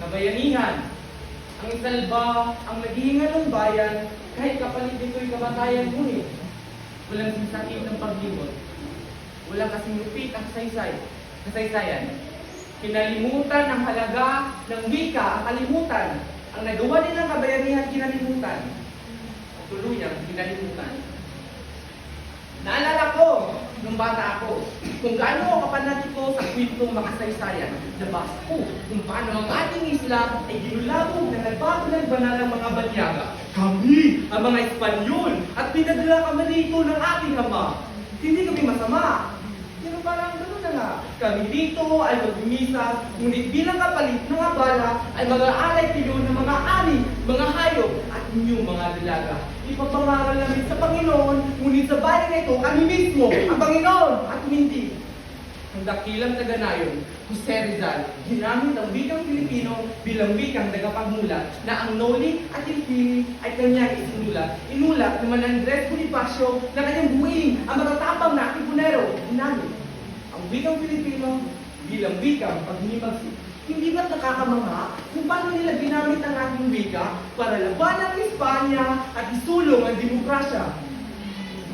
kabayanihan. Ang isalba, ang naghihinga ng bayan, kahit kapalit nito'y kamatayan ngunit. Walang sinsakit ng paglimot. Walang kasingupit ang kasaysayan. Kinalimutan ang halaga ng wika, ang kalimutan. Ang nagawa din ng kabayanihan, kinalimutan. Tuluyang kinalimutan. Naalala ko, nung bata ako, kung gaano ako kapanatiko sa kwentong makasaysayan. Nabasa ko kung paano ang ating isla ay ginulabog na nagbago ng banal ng mga banyaga. Kami, ang mga Espanyol, at pinadala kami rito ng ating ama. Hindi kami masama. Pero parang gano'n na nga. Kami dito ay magmimisa, ngunit bilang kapalit ng abala ay mag-aalay kayo ng mga ani, mga hayop, at inyong mga dalaga. Ipapangaral namin sa Panginoon, ngunit sa bayan na ito, kami mismo, ang Panginoon, at hindi. Ang dakilang taga-nayon, Jose Rizal, ginamit ang wikang Pilipino bilang wikang tagapagmulat na ang Noli at Ilpini ay kanyang isinulat. Inulat naman ng Andres Bonifacio na kanyang buuin ang matatapang na Tipunero. Ginamit ang wikang Pilipino bilang wikang paghinimagsi. Hindi ba't nakakamanga kung paano nila ginamit ang ating wika para labanan ang Espanya at isulong ang demokrasya?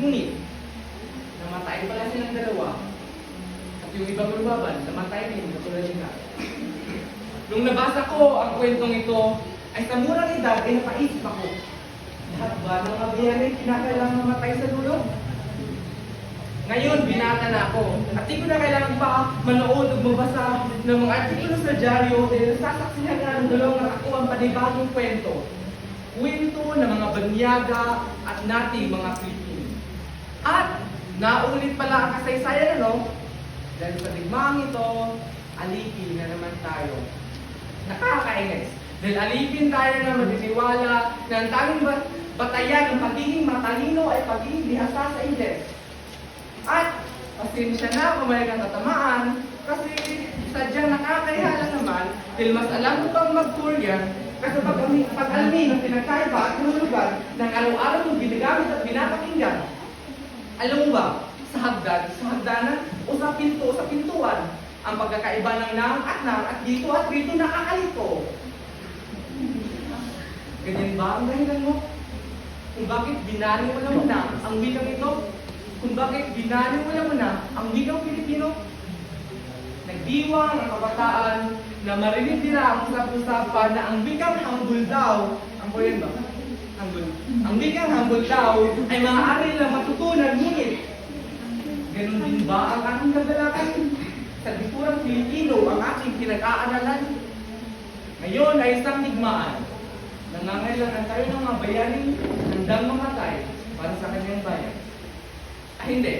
Ngunit, namatay pala silang dalawa. Yung ibang lumaban, namatay din, katulad nila. Nung nabasa ko ang kwentong ito, ay sa murang edad ay napaisip ako. Lahat ba ng kabayanin kinakailangan mamatay sa dulo? Ngayon, binata na ako. At di ko na kailangan pa manood o magbasa ng mga artikulo sa dyaryo dahil nasasaksihan na ng dalawang ako ang panibagong kwento. Kwento ng mga banyaga at nating mga Pilipino. At naulit pala ang kasaysayan, ano? Dahil sa digmaang ito, alipin na naman tayo. Nakakainis. Dahil alipin tayo na maniniwala na ang tanging batayan ng pagiging matalino ay pagiging bihasa sa Ingles. At pasensya na kung may katatamaan kasi sadyang nakakaya lang naman dahil mas alam mo pang mag-Korean kasi pag-alamin ng pinagkaiba at nulugan ng araw-araw mong ginagamit at pinapakinggan. Alam mo ba, sa hagdanan, o sa pintuan, ang pagkakaiba ng nang at dito at rito nakakalito. Ganyan ba ang dahilan mo? Kung bakit binali mo na muna ang wikang ito? Kung bakit binali mo na muna ang wikang Pilipino? Nagdiwang ang kabataan na marinig nila ang usap-usapan na ang wikang hambul daw, ang Korean ba? Hambul. Ang wikang hambul daw ay maaari lang matutunan, ngunit ganun din ba ang ating kagalakan? Sa liturang Pilipino ang ating pinag-aaralan. Ngayon ay isang digmaan. Nangangailangan tayo ng mga bayaning handang mamatay para sa kanyang bayan. Hindi.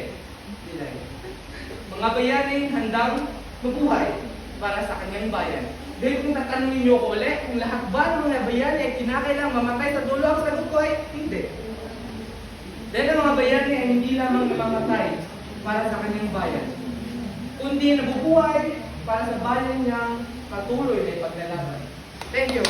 Mga bayaning handang mabuhay para sa kanyang bayan. Dahil kung tatanungin niyo ko ulit, kung lahat ba ng mga bayani ay kinakailangang mamatay sa dulo, ang sagot ko ay hindi. Dahil ang mga bayani ay hindi lamang namamatay para sa kanyang bayan, kundi nabubuhay para sa bayan niyang patuloy na ipaglalaban. Thank you.